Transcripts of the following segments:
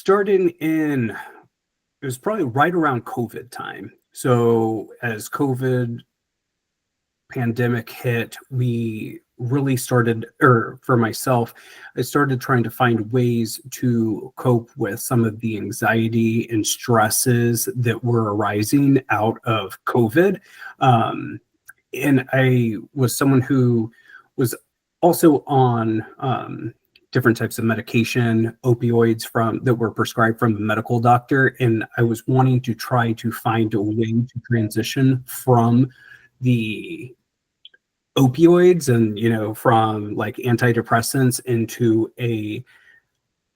Starting in, it was probably right around COVID time. So as COVID pandemic hit, we really started, or for myself, I started trying to find ways to cope with some of the anxiety and stresses that were arising out of COVID. And I was someone who was also on different types of medication, opioids from that were prescribed from the medical doctor, and I was wanting to try to find a way to transition from the opioids and from like antidepressants into a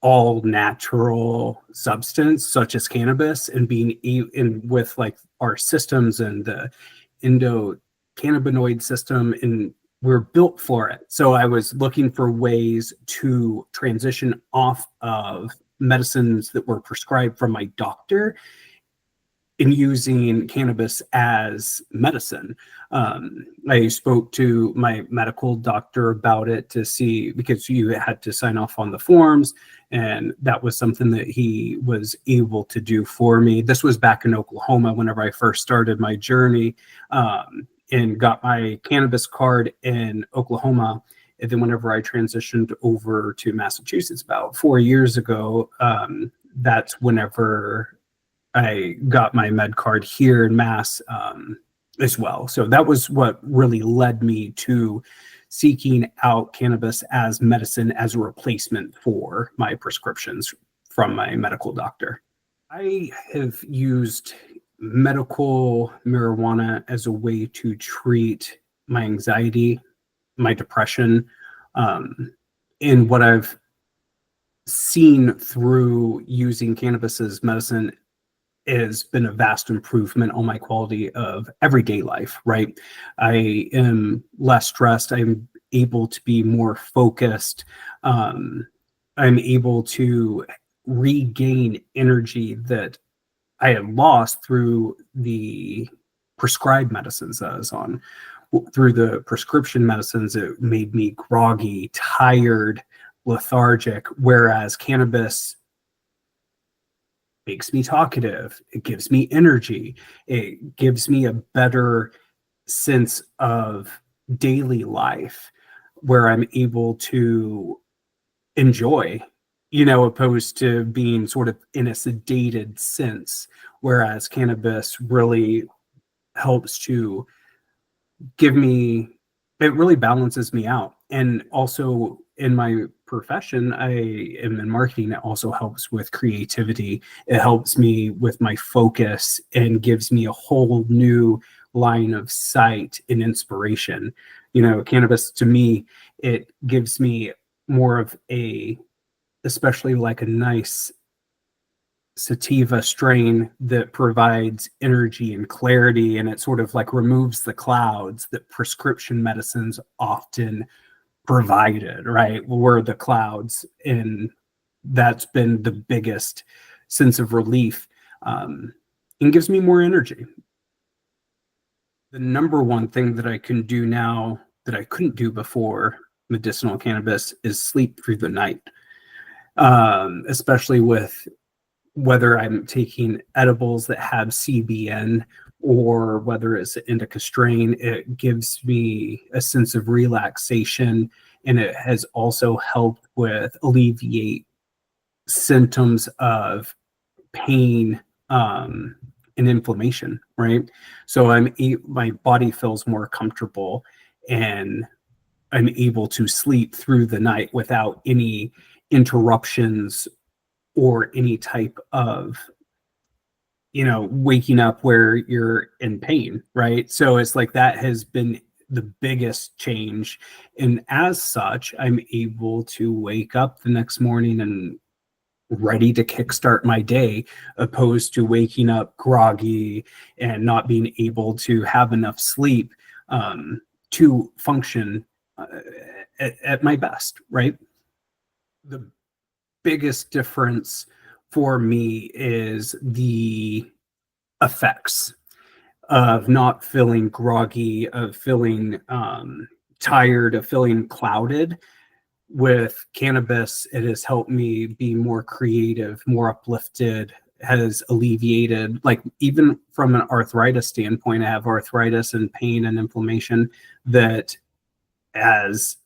all natural substance such as cannabis, and in with like our systems and the endocannabinoid system, and we're built for it. So I was looking for ways to transition off of medicines that were prescribed from my doctor in using cannabis as medicine. I spoke to my medical doctor about it to see, because you had to sign off on the forms, and that was something that he was able to do for me. This was back in Oklahoma whenever I first started my journey, and got my cannabis card in Oklahoma. And then whenever I transitioned over to Massachusetts about 4 years ago, that's whenever I got my med card here in Mass as well. So that was what really led me to seeking out cannabis as medicine, as a replacement for my prescriptions from my medical doctor. I have used medical marijuana as a way to treat my anxiety, my depression, and what I've seen through using cannabis as medicine has been a vast improvement on my quality of everyday life, right? I am less stressed. I'm able to be more focused. I'm able to regain energy that I had lost through the prescribed medicines that I was on. Through the prescription medicines, it made me groggy, tired, lethargic, whereas cannabis makes me talkative. It gives me energy. It gives me a better sense of daily life where I'm able to enjoy, opposed to being sort of in a sedated sense, whereas cannabis really helps to it really balances me out. And also in my profession, I am in marketing. It also helps with creativity. It helps me with my focus and gives me a whole new line of sight and inspiration. Cannabis to me, it gives me more of especially like a nice sativa strain that provides energy and clarity, and it sort of like removes the clouds that prescription medicines often provided, right? Were the clouds, and that's been the biggest sense of relief, and gives me more energy. The number one thing that I can do now that I couldn't do before medicinal cannabis is sleep through the night, especially with whether I'm taking edibles that have CBN or whether it's indica strain. It gives me a sense of relaxation, and it has also helped with alleviate symptoms of pain and inflammation, right? So my body feels more comfortable, and I'm able to sleep through the night without any interruptions or any type of, waking up where you're in pain, right? So it's like that has been the biggest change. And as such, I'm able to wake up the next morning and ready to kickstart my day, opposed to waking up groggy and not being able to have enough sleep to function at my best, right? The biggest difference for me is the effects of not feeling groggy, of feeling tired, of feeling clouded. with cannabis, it has helped me be more creative, more uplifted, has alleviated, like even from an arthritis standpoint, I have arthritis and pain and inflammation that has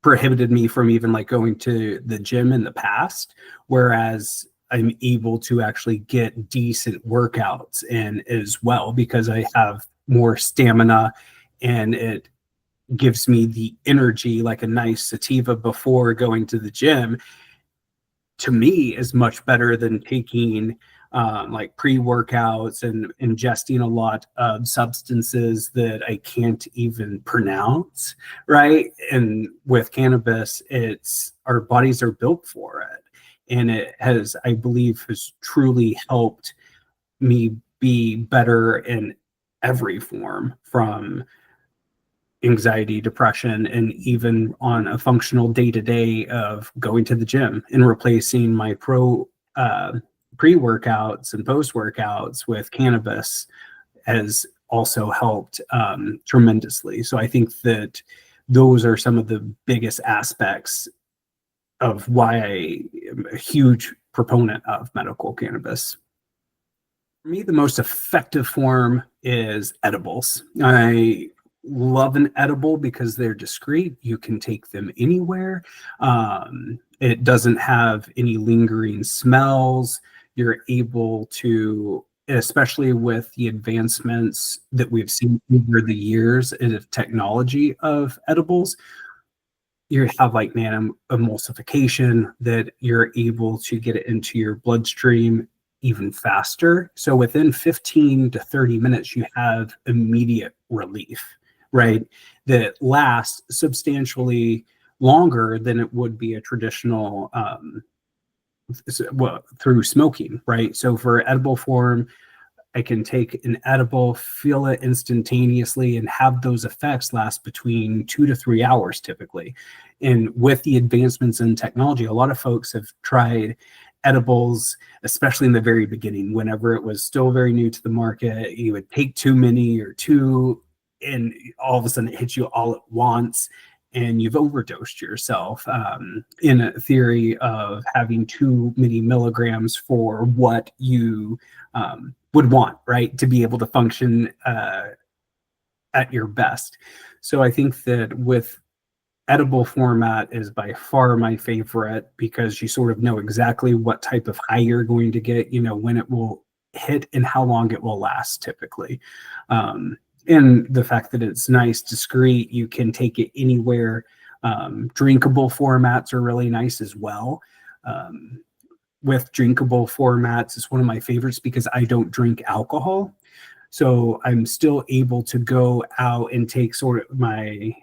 prohibited me from even like going to the gym in the past, whereas I'm able to actually get decent workouts in as well because I have more stamina, and it gives me the energy like a nice sativa before going to the gym. To me, is much better than taking like pre-workouts and ingesting a lot of substances that I can't even pronounce, right? And with cannabis, it's our bodies are built for it. And it has, I believe, has truly helped me be better in every form, from anxiety, depression, and even on a functional day-to-day of going to the gym and replacing my pre-workouts and post-workouts with cannabis has also helped tremendously. So I think that those are some of the biggest aspects of why I am a huge proponent of medical cannabis. For me, the most effective form is edibles. I love an edible because they're discreet. You can take them anywhere. It doesn't have any lingering smells. You're able to, especially with the advancements that we've seen over the years in technology of edibles, you have like emulsification that you're able to get it into your bloodstream even faster. So within 15 to 30 minutes, you have immediate relief, right? That lasts substantially longer than it would be a traditional through smoking, right? So for edible form, I can take an edible, feel it instantaneously, and have those effects last between 2 to 3 hours typically. And with the advancements in technology, a lot of folks have tried edibles, especially in the very beginning, whenever it was still very new to the market. You would take too many or two, and all of a sudden it hits you all at once, and you've overdosed yourself, in a theory of having too many milligrams for what you would want, right, to be able to function at your best. So I think that with edible format is by far my favorite, because you sort of know exactly what type of high you're going to get, you know, when it will hit and how long it will last typically. And the fact that it's nice, discreet, you can take it anywhere. Drinkable formats are really nice as well. With drinkable formats, it's one of my favorites because I don't drink alcohol. So I'm still able to go out and take sort of my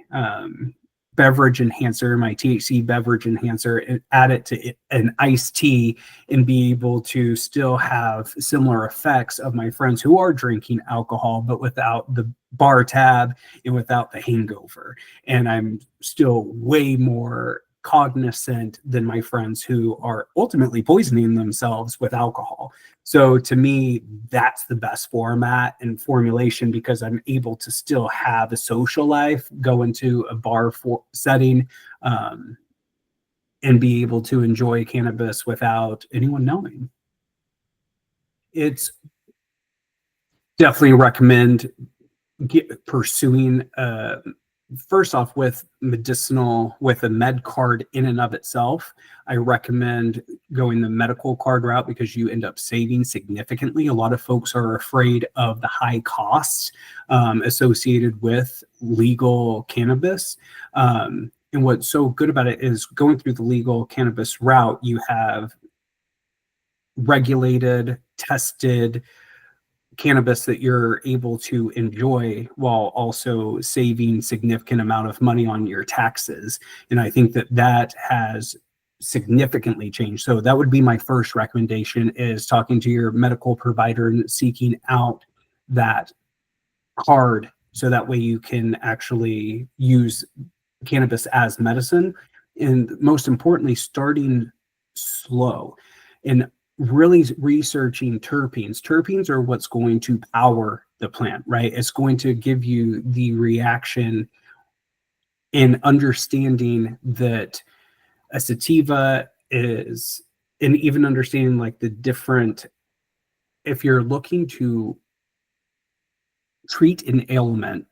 beverage enhancer, my THC beverage enhancer, and add it to an iced tea, and be able to still have similar effects of my friends who are drinking alcohol, but without the bar tab and without the hangover. And I'm still way more cognizant than my friends who are ultimately poisoning themselves with alcohol. So to me, that's the best format and formulation, because I'm able to still have a social life, go into a bar setting, and be able to enjoy cannabis without anyone knowing. It's definitely recommend pursuing first off with a med card in and of itself. I recommend going the medical card route because you end up saving significantly. A lot of folks are afraid of the high costs associated with legal cannabis. And what's so good about it is going through the legal cannabis route, you have regulated, tested cannabis that you're able to enjoy while also saving significant amount of money on your taxes. And I think that that has significantly changed. So that would be my first recommendation, is talking to your medical provider and seeking out that card, so that way you can actually use cannabis as medicine. And most importantly, starting slow and really researching terpenes. Terpenes are what's going to power the plant, right? It's going to give you the reaction, and understanding that A sativa is, and even understanding like the different, if you're looking to treat an ailment,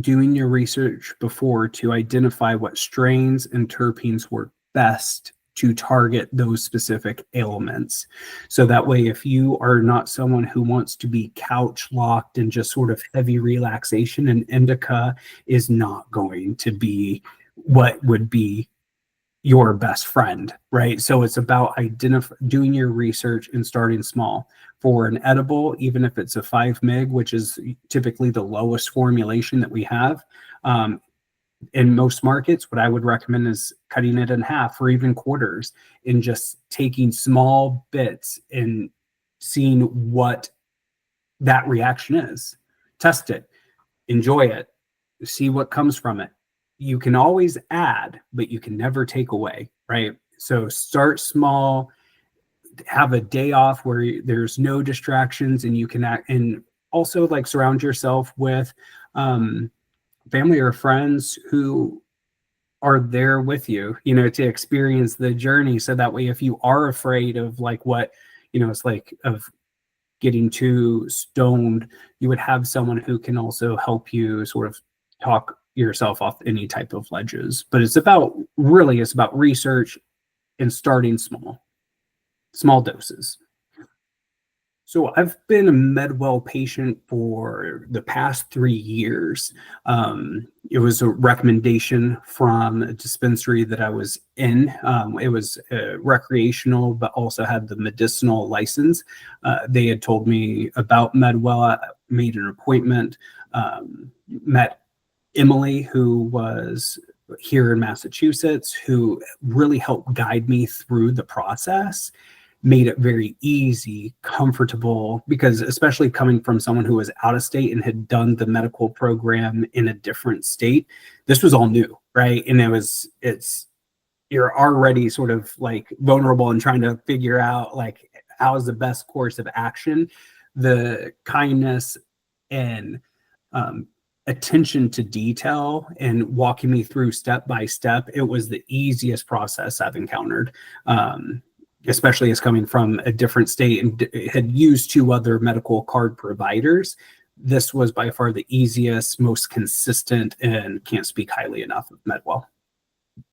doing your research before to identify what strains and terpenes work best to target those specific ailments. So that way, if you are not someone who wants to be couch locked and just sort of heavy relaxation, an indica is not going to be what would be your best friend, right? So it's about doing your research and starting small. For an edible, even if it's a 5 mg, which is typically the lowest formulation that we have, in most markets, what I would recommend is cutting it in half or even quarters and just taking small bits and seeing what that reaction is. Test it, enjoy it, see what comes from it. You can always add, but you can never take away, right? So start small, have a day off where there's no distractions, and you can act, and also like surround yourself with family or friends who are there with you, to experience the journey. So that way, if you are afraid of like what, it's like of getting too stoned, you would have someone who can also help you sort of talk yourself off any type of ledges. But it's about research and starting small doses. So I've been a MedWell patient for the past 3 years. It was a recommendation from a dispensary that I was in. It was recreational, but also had the medicinal license. They had told me about MedWell. I made an appointment, met Emily, who was here in Massachusetts, who really helped guide me through the process, made it very easy, comfortable, because especially coming from someone who was out of state and had done the medical program in a different state, this was all new, right? And you're already sort of like vulnerable and trying to figure out like how is the best course of action. The kindness and attention to detail and walking me through step by step, it was the easiest process I've encountered, especially as coming from a different state and had used 2 other medical card providers. This was by far the easiest, most consistent, and can't speak highly enough of MedWell.